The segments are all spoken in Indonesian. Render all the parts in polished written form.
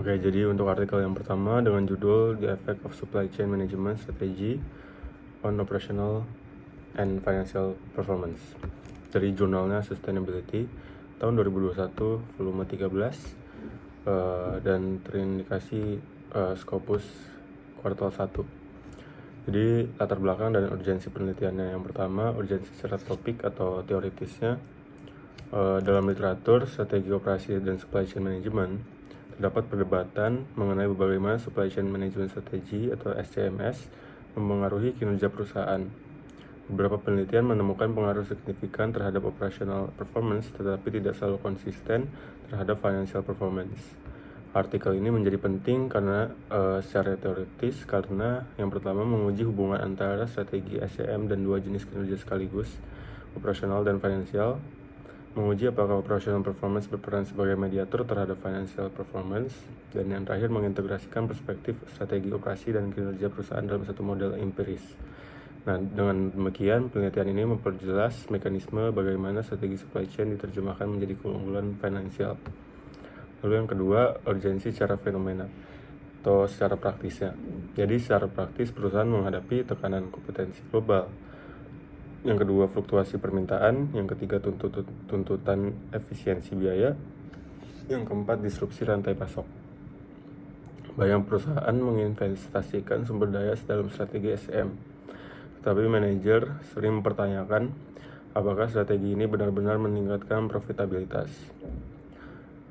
Oke, jadi untuk artikel yang pertama dengan judul The Effect of Supply Chain Management Strategy on Operational and Financial Performance dari jurnalnya Sustainability tahun 2021 volume 13 dan terindikasi Scopus kuartal 1. Jadi latar belakang dan urgensi penelitiannya, yang pertama urgensi secara topik atau teoritisnya. Dalam literatur strategi operasi dan supply chain management terdapat perdebatan mengenai bagaimana supply chain management strategy atau SCMS mempengaruhi kinerja perusahaan. Beberapa penelitian menemukan pengaruh signifikan terhadap operational performance, tetapi tidak selalu konsisten terhadap financial performance. Artikel ini menjadi penting karena secara teoritis, karena yang pertama menguji hubungan antara strategi SCM dan dua jenis kinerja sekaligus, operasional dan finansial. Menguji apakah operational performance berperan sebagai mediator terhadap financial performance, dan yang terakhir mengintegrasikan perspektif strategi operasi dan kinerja perusahaan dalam satu model empiris. Nah, dengan demikian penelitian ini memperjelas mekanisme bagaimana strategi supply chain diterjemahkan menjadi keunggulan finansial. Lalu yang kedua, urgensi secara fenomena atau secara praktisnya. Jadi secara praktis perusahaan menghadapi tekanan kompetensi global. Yang kedua, fluktuasi permintaan. Yang ketiga, tuntutan efisiensi biaya. Yang keempat, disrupsi rantai pasok. Banyak perusahaan menginvestasikan sumber daya dalam strategi SCM, tetapi manajer sering mempertanyakan apakah strategi ini benar-benar meningkatkan profitabilitas.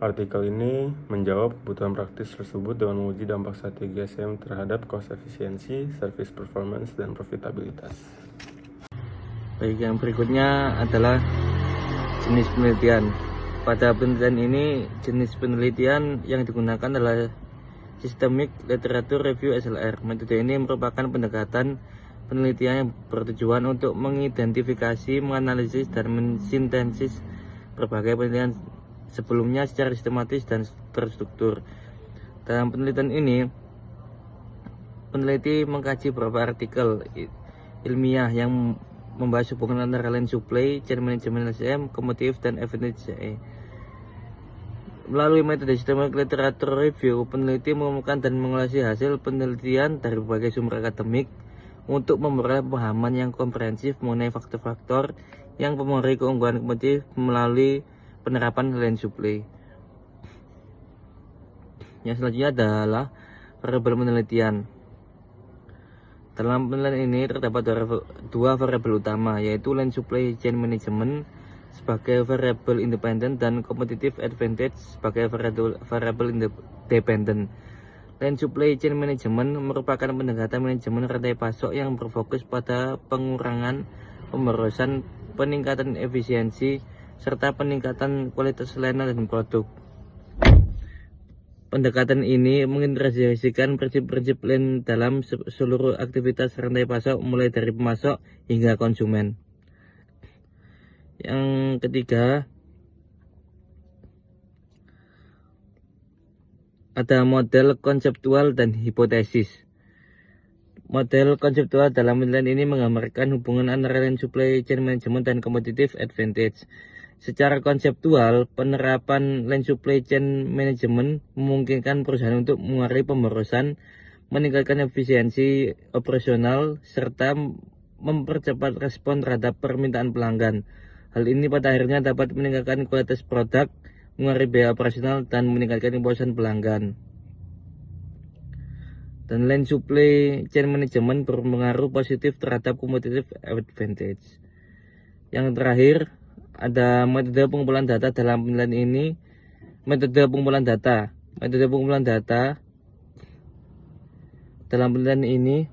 Artikel ini menjawab kebutuhan praktis tersebut dengan menguji dampak strategi SCM terhadap cost efisiensi, service performance, dan profitabilitas. Baik, yang berikutnya adalah jenis penelitian. Pada penelitian ini, jenis penelitian yang digunakan adalah Systemic Literature Review SLR. Metode ini merupakan pendekatan penelitian yang bertujuan untuk mengidentifikasi, menganalisis, dan mensintesis berbagai penelitian sebelumnya secara sistematis dan terstruktur. Dalam penelitian ini, peneliti mengkaji beberapa artikel ilmiah yang membahas hubungan antara line supply, chain management SCM, commodity dan advantage CE. Melalui metode systematic literature review, peneliti mengumpulkan dan mengolah hasil penelitian dari berbagai sumber akademik untuk memperoleh pemahaman yang komprehensif mengenai faktor-faktor yang mempengaruhi keunggulan kompetitif melalui penerapan line supply. Yang selanjutnya adalah variabel penelitian. Dalam penelitian ini terdapat dua variabel utama, yaitu line supply chain management sebagai variabel independen dan competitive advantage sebagai variabel independen. Line supply chain management merupakan pendekatan manajemen rantai pasok yang berfokus pada pengurangan pemborosan, peningkatan efisiensi, serta peningkatan kualitas layanan dan produk. Pendekatan ini mengintegrasikan prinsip-prinsip lain dalam seluruh aktivitas rantai pasok, mulai dari pemasok hingga konsumen. Yang ketiga, ada model konseptual dan hipotesis. Model konseptual dalam penelitian ini menggambarkan hubungan antara line supply chain management dan competitive advantage. Secara konseptual, penerapan line supply chain management memungkinkan perusahaan untuk mengurangi pemborosan, meningkatkan efisiensi operasional, serta mempercepat respon terhadap permintaan pelanggan. Hal ini pada akhirnya dapat meningkatkan kualitas produk, mengurangi biaya operasional, dan meningkatkan kepuasan pelanggan. Dan line supply chain management berpengaruh positif terhadap competitive advantage. Yang terakhir, ada metode pengumpulan data dalam penelitian ini. Metode pengumpulan data dalam penelitian ini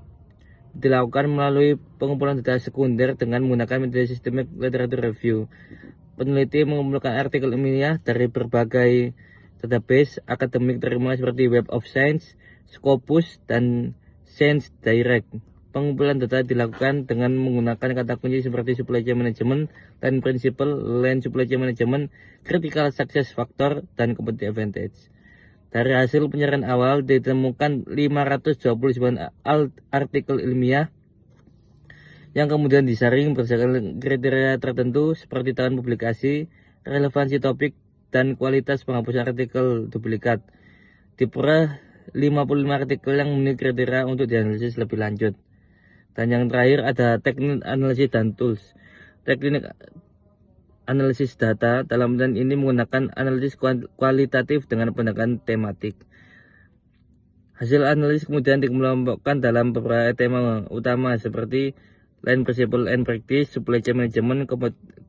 dilakukan melalui pengumpulan data sekunder dengan menggunakan metode systemic literature review. Peneliti mengumpulkan artikel ilmiah dari berbagai database akademik terima seperti Web of Science, Scopus, dan Science Direct. Pengumpulan data dilakukan dengan menggunakan kata kunci seperti supply chain management, line principle, line supply chain management, critical success factor, dan competitive advantage. Dari hasil pencarian awal ditemukan 529 artikel ilmiah yang kemudian disaring berdasarkan kriteria tertentu seperti tahun publikasi, relevansi topik, dan kualitas penghapusan artikel duplikat. diperoleh 55 artikel yang memenuhi kriteria untuk dianalisis lebih lanjut. Dan yang terakhir ada teknik analisis dan tools. Teknik analisis data dalam penelitian ini menggunakan analisis kualitatif dengan pendekatan tematik. Hasil analisis kemudian dikelompokkan dalam beberapa tema utama seperti line principle and practice, supply chain management,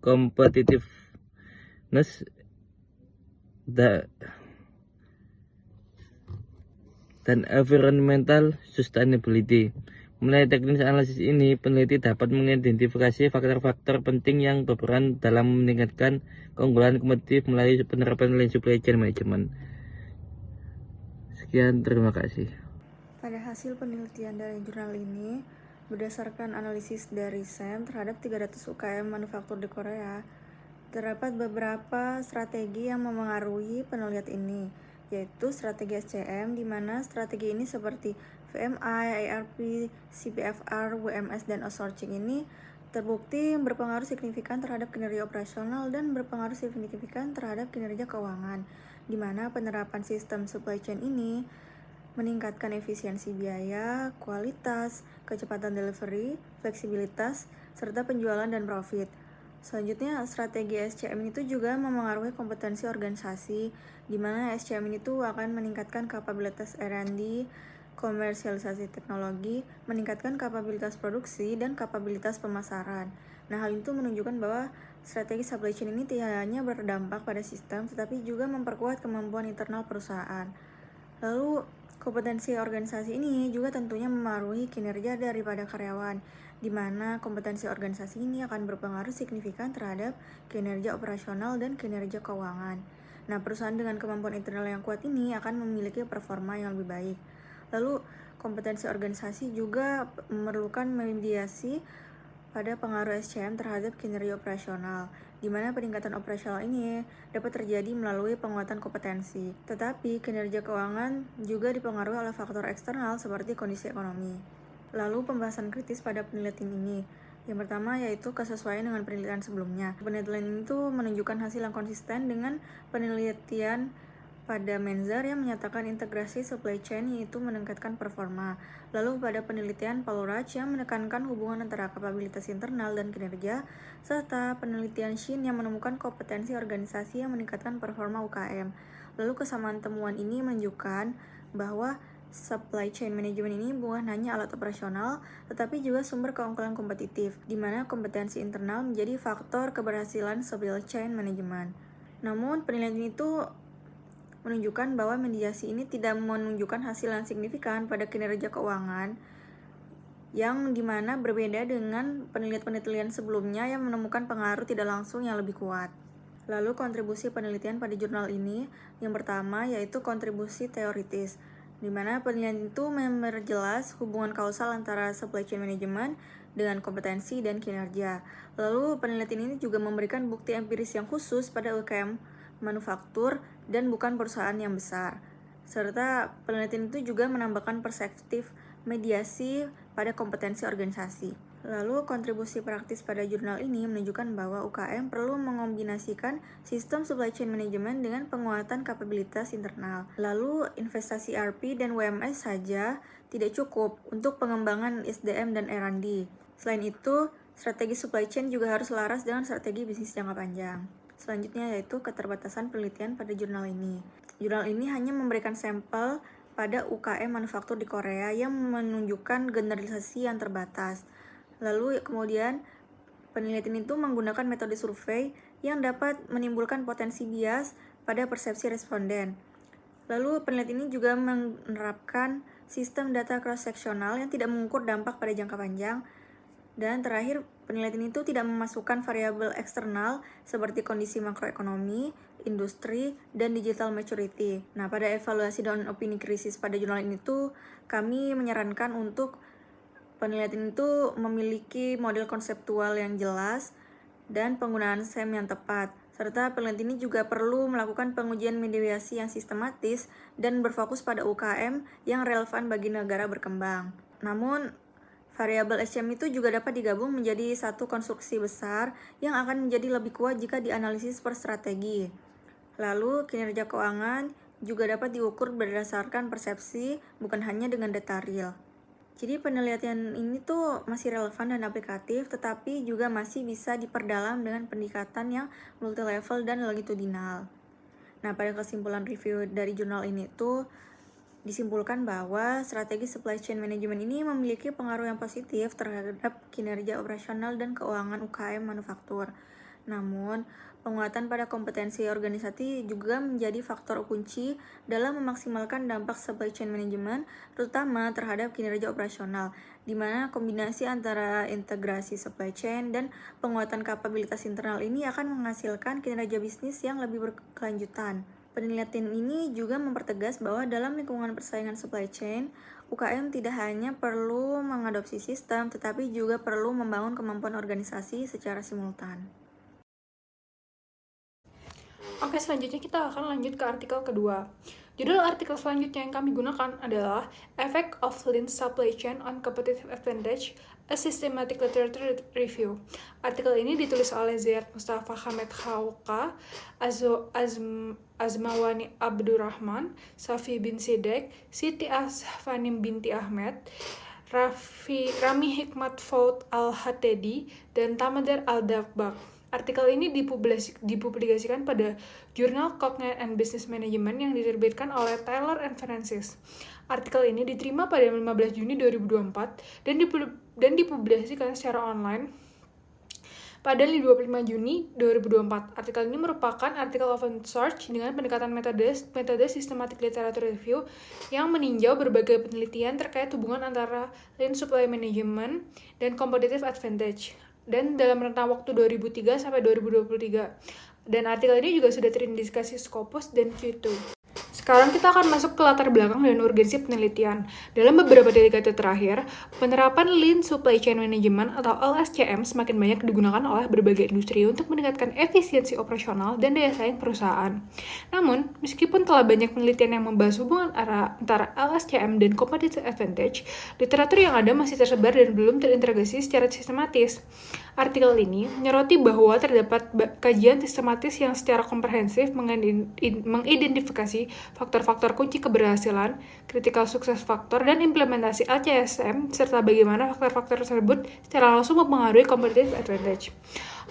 competitiveness, dan environmental sustainability. Melalui teknik analisis ini, peneliti dapat mengidentifikasi faktor-faktor penting yang berperan dalam meningkatkan keunggulan kompetitif melalui penerapan lean supply chain management. Sekian, terima kasih. Pada hasil penelitian dari jurnal ini, berdasarkan analisis dari SEM terhadap 300 UKM manufaktur di Korea, terdapat beberapa strategi yang memengaruhi penelitian ini, yaitu strategi SCM, di mana strategi ini seperti VMI, ARP, CPFR, WMS, dan outsourcing ini terbukti berpengaruh signifikan terhadap kinerja operasional dan berpengaruh signifikan terhadap kinerja keuangan, di mana penerapan sistem supply chain ini meningkatkan efisiensi biaya, kualitas, kecepatan delivery, fleksibilitas, serta penjualan dan profit. Selanjutnya, strategi SCM itu juga memengaruhi kompetensi organisasi, di mana SCM itu akan meningkatkan kapabilitas R&D, komersialisasi teknologi, meningkatkan kapabilitas produksi, dan kapabilitas pemasaran. Nah, hal itu menunjukkan bahwa strategi supply chain ini tidak hanya berdampak pada sistem, tetapi juga memperkuat kemampuan internal perusahaan. Lalu, kompetensi organisasi ini juga tentunya memengaruhi kinerja daripada karyawan, di mana kompetensi organisasi ini akan berpengaruh signifikan terhadap kinerja operasional dan kinerja keuangan. Nah, perusahaan dengan kemampuan internal yang kuat ini akan memiliki performa yang lebih baik. Lalu, kompetensi organisasi juga memerlukan mediasi pada pengaruh SCM terhadap kinerja operasional, di mana peningkatan operasional ini dapat terjadi melalui penguatan kompetensi. Tetapi kinerja keuangan juga dipengaruhi oleh faktor eksternal seperti kondisi ekonomi. Lalu pembahasan kritis pada penelitian ini. Yang pertama yaitu kesesuaian dengan penelitian sebelumnya. Penelitian ini tuh menunjukkan hasil yang konsisten dengan penelitian pada Menzer yang menyatakan integrasi supply chain yaitu meningkatkan performa. Lalu pada penelitian Paul Raj yang menekankan hubungan antara kapabilitas internal dan kinerja, serta penelitian Shin yang menemukan kompetensi organisasi yang meningkatkan performa UKM. Lalu kesamaan temuan ini menunjukkan bahwa supply chain management ini bukan hanya alat operasional, tetapi juga sumber keunggulan kompetitif, di mana kompetensi internal menjadi faktor keberhasilan supply chain management. Namun, penelitian itu menunjukkan bahwa mediasi ini tidak menunjukkan hasil yang signifikan pada kinerja keuangan, yang dimana berbeda dengan penelitian sebelumnya yang menemukan pengaruh tidak langsung yang lebih kuat. Lalu kontribusi penelitian pada jurnal ini, yang pertama yaitu kontribusi teoritis, di mana penelitian itu memperjelas hubungan kausal antara supply chain management dengan kompetensi dan kinerja. Lalu penelitian ini juga memberikan bukti empiris yang khusus pada UKM manufaktur dan bukan perusahaan yang besar. Serta penelitian itu juga menambahkan perspektif mediasi pada kompetensi organisasi. Lalu kontribusi praktis pada jurnal ini menunjukkan bahwa UKM perlu mengombinasikan sistem supply chain management dengan penguatan kapabilitas internal. Lalu investasi RP dan WMS saja tidak cukup untuk pengembangan SDM dan R&D. Selain itu, strategi supply chain juga harus selaras dengan strategi bisnis jangka panjang. Selanjutnya yaitu keterbatasan penelitian pada jurnal ini. Jurnal ini hanya memberikan sampel pada UKM manufaktur di Korea yang menunjukkan generalisasi yang terbatas. Lalu kemudian penelitian itu menggunakan metode survei yang dapat menimbulkan potensi bias pada persepsi responden. Lalu penelitian ini juga menerapkan sistem data cross-seksional yang tidak mengukur dampak pada jangka panjang. Dan terakhir, penelitian itu tidak memasukkan variabel eksternal seperti kondisi makroekonomi, industri, dan digital maturity. Nah, pada evaluasi dan opini krisis pada jurnal ini tuh kami menyarankan untuk penelitian itu memiliki model konseptual yang jelas dan penggunaan SEM yang tepat. Serta penelitian ini juga perlu melakukan pengujian mediasi yang sistematis dan berfokus pada UKM yang relevan bagi negara berkembang. Namun, variabel SCM itu juga dapat digabung menjadi satu konstruksi besar yang akan menjadi lebih kuat jika dianalisis per strategi. Lalu, kinerja keuangan juga dapat diukur berdasarkan persepsi, bukan hanya dengan data real. Jadi penelitian ini tuh masih relevan dan aplikatif, tetapi juga masih bisa diperdalam dengan pendekatan yang multi-level dan longitudinal. Nah, pada kesimpulan review dari jurnal ini tuh disimpulkan bahwa strategi supply chain management ini memiliki pengaruh yang positif terhadap kinerja operasional dan keuangan UKM manufaktur. Namun, penguatan pada kompetensi organisasi juga menjadi faktor kunci dalam memaksimalkan dampak supply chain management, terutama terhadap kinerja operasional, di mana kombinasi antara integrasi supply chain dan penguatan kapabilitas internal ini akan menghasilkan kinerja bisnis yang lebih berkelanjutan. Penelitian ini juga mempertegas bahwa dalam lingkungan persaingan supply chain, UKM tidak hanya perlu mengadopsi sistem, tetapi juga perlu membangun kemampuan organisasi secara simultan. Oke, selanjutnya kita akan lanjut ke artikel kedua. Judul artikel selanjutnya yang kami gunakan adalah Effect of Lean Supply Chain on Competitive Advantage, a Systematic Literature Review. Artikel ini ditulis oleh Ziyad Mustafa Hamed Khawka, Azmawani Abdurrahman, Safi bin Sidek, Siti Asfanim binti Ahmed, Rami Hikmat Faut Al-Hatedi, dan Tamadar Al-Dabbagh. Artikel ini dipublikasikan pada jurnal Cognitive and Business Management yang diterbitkan oleh Taylor and Francis. Artikel ini diterima pada 15 Juni 2024 dan dipublikasikan secara online pada 25 Juni 2024. Artikel ini merupakan artikel open source dengan pendekatan metode systematic literature review yang meninjau berbagai penelitian terkait hubungan antara lean supply management dan competitive advantage, dan dalam rentang waktu 2003 sampai 2023. Dan artikel ini juga sudah terindikasi Scopus dan Q2. Sekarang kita akan masuk ke latar belakang dan urgensi penelitian. Dalam beberapa dekade terakhir, penerapan Lean Supply Chain Management atau LSCM semakin banyak digunakan oleh berbagai industri untuk meningkatkan efisiensi operasional dan daya saing perusahaan. Namun, meskipun telah banyak penelitian yang membahas hubungan antara LSCM dan competitive advantage, literatur yang ada masih tersebar dan belum terintegrasi secara sistematis. Artikel ini menyoroti bahwa terdapat kajian sistematis yang secara komprehensif mengidentifikasi faktor-faktor kunci keberhasilan, critical success factor, dan implementasi LCSM, serta bagaimana faktor-faktor tersebut secara langsung mempengaruhi competitive advantage.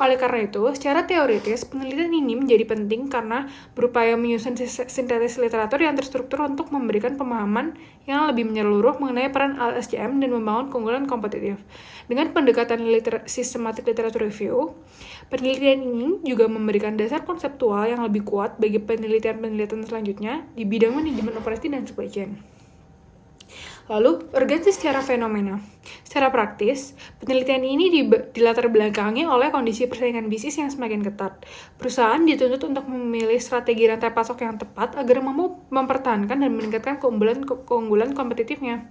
Oleh karena itu, secara teoritis, penelitian ini menjadi penting karena berupaya menyusun sintesis literatur yang terstruktur untuk memberikan pemahaman yang lebih menyeluruh mengenai peran LSCM dan membangun keunggulan kompetitif. Dengan pendekatan systematic literature review, penelitian ini juga memberikan dasar konseptual yang lebih kuat bagi penelitian-penelitian selanjutnya di bidang manajemen operasi dan supply chain. Lalu, urgensi secara fenomena. Secara praktis, penelitian ini dilatar belakangi oleh kondisi persaingan bisnis yang semakin ketat. Perusahaan dituntut untuk memilih strategi rantai pasok yang tepat agar mampu mempertahankan dan meningkatkan keunggulan kompetitifnya.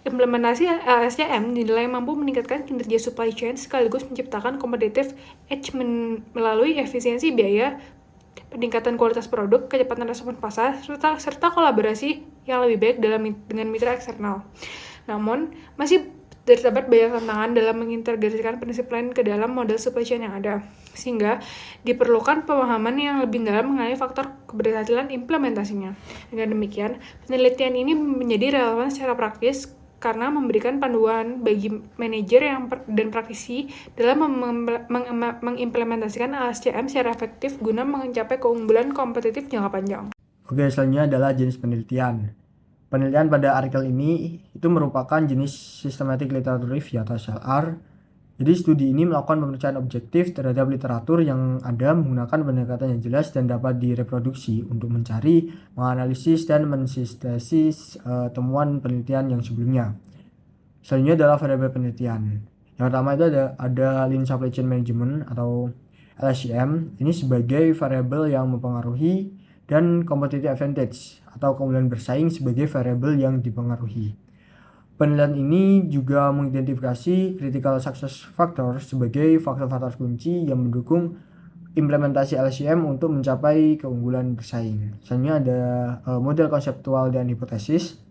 Implementasi LSCM dinilai mampu meningkatkan kinerja supply chain sekaligus menciptakan competitive edge melalui efisiensi biaya, peningkatan kualitas produk, kecepatan respon pasar, serta kolaborasi yang lebih baik dengan mitra eksternal. Namun, masih terdapat banyak tantangan dalam mengintegrasikan prinsip lain ke dalam model supply chain yang ada, sehingga diperlukan pemahaman yang lebih dalam mengenai faktor keberhasilan implementasinya. Dengan demikian, penelitian ini menjadi relevan secara praktis karena memberikan panduan bagi manajer dan praktisi dalam mengimplementasikan LSCM secara efektif guna mencapai keunggulan kompetitif jangka panjang. Oke, selanjutnya adalah jenis penelitian. Penelitian pada artikel ini itu merupakan jenis Systematic Literature Review atau SLR. Jadi studi ini melakukan pemeriksaan objektif terhadap literatur yang ada menggunakan pendekatan yang jelas dan dapat direproduksi untuk mencari, menganalisis, dan mensintesis temuan penelitian yang sebelumnya. Selanjutnya adalah variabel penelitian. Yang pertama itu ada Lean Supply Chain Management atau LSCM. Ini sebagai variabel yang mempengaruhi, dan competitive advantage atau keunggulan bersaing sebagai variabel yang dipengaruhi. Penelitian ini juga mengidentifikasi critical success factor sebagai faktor-faktor kunci yang mendukung implementasi LSCM untuk mencapai keunggulan bersaing. Selanjutnya ada model konseptual dan hipotesis.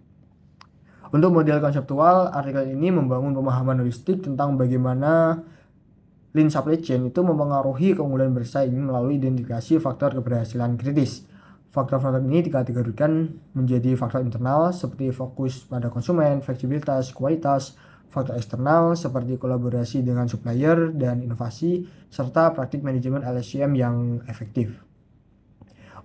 Untuk model konseptual, artikel ini membangun pemahaman holistik tentang bagaimana lean supply chain itu mempengaruhi keunggulan bersaing melalui identifikasi faktor keberhasilan kritis. Faktor-faktor ini dikategorikan menjadi faktor internal seperti fokus pada konsumen, fleksibilitas, kualitas, faktor eksternal seperti kolaborasi dengan supplier dan inovasi, serta praktik manajemen LSCM yang efektif.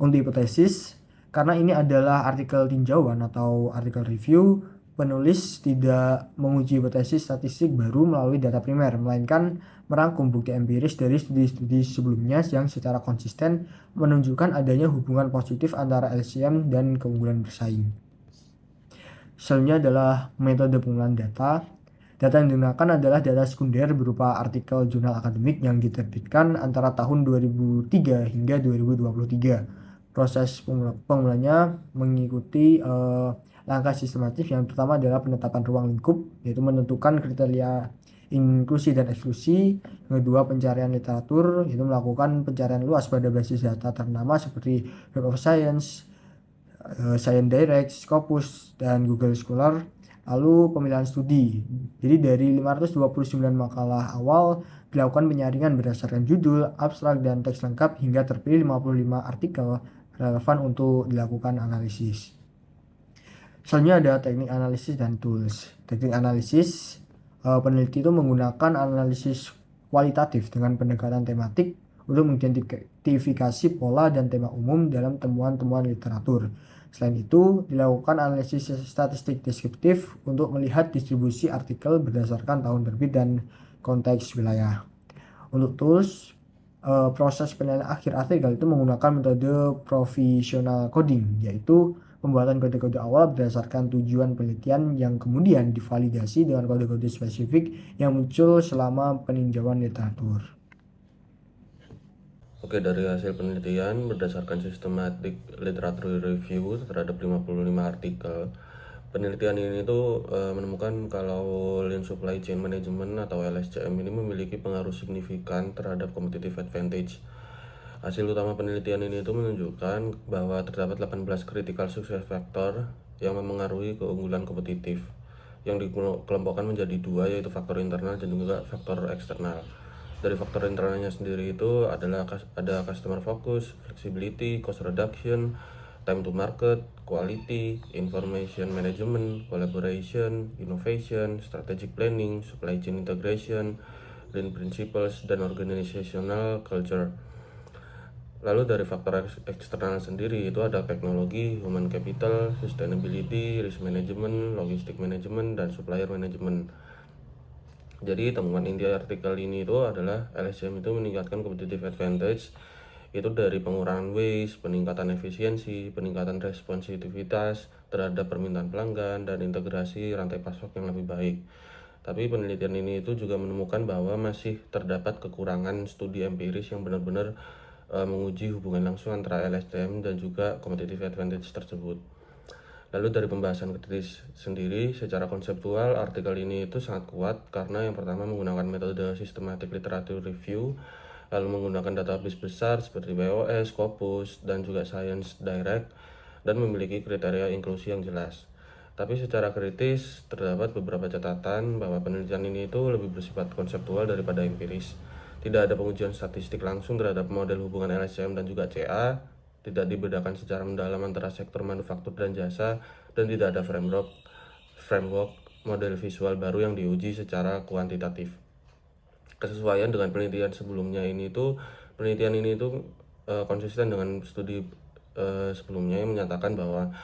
Untuk hipotesis, karena ini adalah artikel tinjauan atau artikel review, penulis tidak menguji hipotesis statistik baru melalui data primer, melainkan merangkum bukti empiris dari studi-studi sebelumnya yang secara konsisten menunjukkan adanya hubungan positif antara LCM dan keunggulan bersaing. Selanjutnya adalah metode pengumpulan data. Data yang digunakan adalah data sekunder berupa artikel jurnal akademik yang diterbitkan antara tahun 2003 hingga 2023. Proses pengumpulannya mengikuti langkah sistematif. Yang pertama adalah penetapan ruang lingkup, yaitu menentukan kriteria inklusi dan eksklusi. Yang kedua, pencarian literatur, yaitu melakukan pencarian luas pada basis data ternama seperti Web of Science, Science Direct, Scopus, dan Google Scholar. Lalu pemilihan studi. Jadi dari 529 makalah awal dilakukan penyaringan berdasarkan judul, abstrak, dan teks lengkap hingga terpilih 55 artikel relevan untuk dilakukan analisis. Selanjutnya ada teknik analisis dan tools. Teknik analisis, peneliti itu menggunakan analisis kualitatif dengan pendekatan tematik untuk mengidentifikasi pola dan tema umum dalam temuan-temuan literatur. Selain itu, dilakukan analisis statistik deskriptif untuk melihat distribusi artikel berdasarkan tahun terbit dan konteks wilayah. Untuk tools, proses penilaian akhir artikel itu menggunakan metode provisional coding, yaitu pembuatan kode-kode awal berdasarkan tujuan penelitian yang kemudian divalidasi dengan kode-kode spesifik yang muncul selama peninjauan literatur. Oke, dari hasil penelitian berdasarkan systematic literature review terhadap 55 artikel, penelitian ini tuh menemukan kalau Lean Supply Chain Management atau LSCM ini memiliki pengaruh signifikan terhadap competitive advantage. Hasil utama penelitian ini itu menunjukkan bahwa terdapat 18 critical success factor yang memengaruhi keunggulan kompetitif, yang dikelompokkan menjadi dua, yaitu faktor internal dan juga faktor eksternal. Dari faktor internalnya sendiri itu adalah ada customer focus, flexibility, cost reduction, time to market, quality, information management, collaboration, innovation, strategic planning, supply chain integration, lean principles, dan organizational culture. Lalu dari faktor eksternal sendiri itu ada teknologi, human capital, sustainability, risk management, logistic management, dan supplier management. Jadi temuan inti artikel ini itu adalah LSCM itu meningkatkan competitive advantage itu dari pengurangan waste, peningkatan efisiensi, peningkatan responsivitas terhadap permintaan pelanggan, dan integrasi rantai pasok yang lebih baik. Tapi penelitian ini itu juga menemukan bahwa masih terdapat kekurangan studi empiris yang benar-benar menguji hubungan langsung antara LSCM dan juga competitive advantage tersebut. Lalu dari pembahasan kritis sendiri, secara konseptual artikel ini itu sangat kuat karena yang pertama menggunakan metode systematic literature review, lalu menggunakan database besar seperti WOS, Scopus, dan juga Science Direct, dan memiliki kriteria inklusi yang jelas. Tapi secara kritis, terdapat beberapa catatan bahwa penelitian ini itu lebih bersifat konseptual daripada empiris. Tidak ada pengujian statistik langsung terhadap model hubungan LSCM dan juga CA, tidak dibedakan secara mendalam antara sektor manufaktur dan jasa, dan tidak ada framework model visual baru yang diuji secara kuantitatif. Kesesuaian dengan penelitian sebelumnya ini itu, penelitian ini itu konsisten dengan studi sebelumnya yang menyatakan bahwa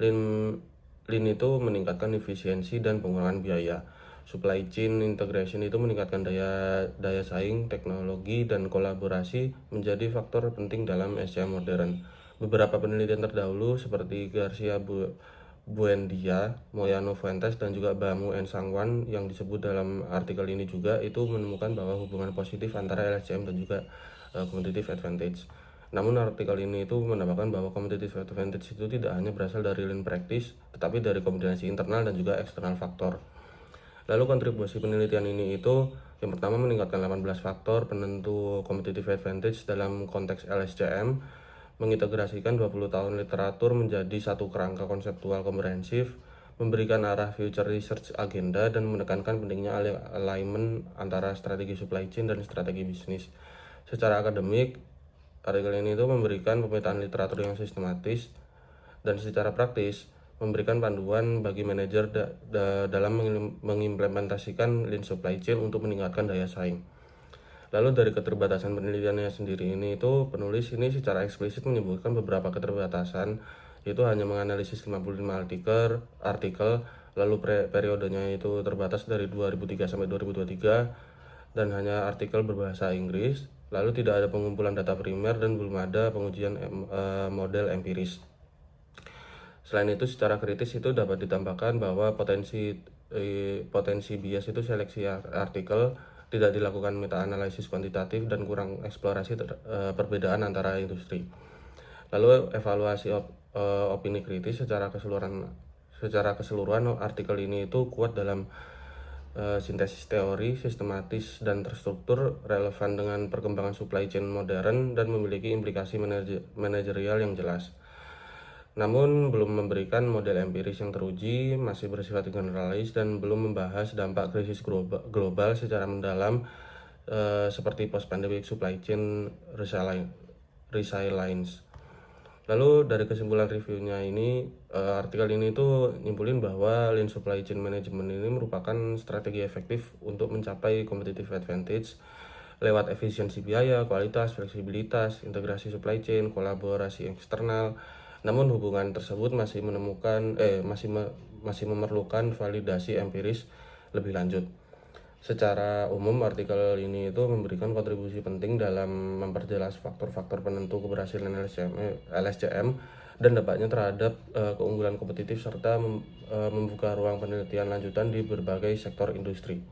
Lean itu meningkatkan efisiensi dan pengurangan biaya. Supply chain integration itu meningkatkan daya saing, teknologi, dan kolaborasi menjadi faktor penting dalam SCM modern. Beberapa penelitian terdahulu seperti Garcia Buendia, Moyano Fuentes, dan juga Bamu and Sangwan yang disebut dalam artikel ini juga itu menemukan bahwa hubungan positif antara LSCM dan juga competitive advantage. Namun artikel ini itu menambahkan bahwa competitive advantage itu tidak hanya berasal dari lean practice, tetapi dari kombinasi internal dan juga eksternal faktor. Lalu kontribusi penelitian ini itu yang pertama meningkatkan 18 faktor penentu competitive advantage dalam konteks LSCM, mengintegrasikan 20 tahun literatur menjadi satu kerangka konseptual komprehensif, memberikan arah future research agenda, dan menekankan pentingnya alignment antara strategi supply chain dan strategi bisnis. Secara akademik, artikel ini itu memberikan pemetaan literatur yang sistematis dan secara praktis memberikan panduan bagi manajer dalam mengimplementasikan lean supply chain untuk meningkatkan daya saing. Lalu dari keterbatasan penelitiannya sendiri ini itu penulis ini secara eksplisit menyebutkan beberapa keterbatasan, yaitu hanya menganalisis 55 artikel, lalu periodenya itu terbatas dari 2003 sampai 2023 dan hanya artikel berbahasa Inggris, lalu tidak ada pengumpulan data primer dan belum ada pengujian model empiris. Selain itu, secara kritis itu dapat ditambahkan bahwa potensi bias itu seleksi artikel, tidak dilakukan meta-analisis kuantitatif, dan kurang eksplorasi perbedaan antara industri. Lalu evaluasi opini kritis secara keseluruhan artikel ini itu kuat dalam sintesis teori, sistematis dan terstruktur, relevan dengan perkembangan supply chain modern, dan memiliki implikasi manajerial yang jelas. Namun belum memberikan model empiris yang teruji, masih bersifat generalis, dan belum membahas dampak krisis global secara mendalam seperti post-pandemic supply chain resilience. Lalu dari kesimpulan reviewnya ini, artikel ini tuh nyimpulin bahwa lean supply chain management ini merupakan strategi efektif untuk mencapai competitive advantage lewat efisiensi biaya, kualitas, fleksibilitas, integrasi supply chain, kolaborasi eksternal. Namun hubungan tersebut masih memerlukan validasi empiris lebih lanjut. Secara umum, artikel ini itu memberikan kontribusi penting dalam memperjelas faktor-faktor penentu keberhasilan LSCM dan dampaknya terhadap keunggulan kompetitif serta membuka ruang penelitian lanjutan di berbagai sektor industri.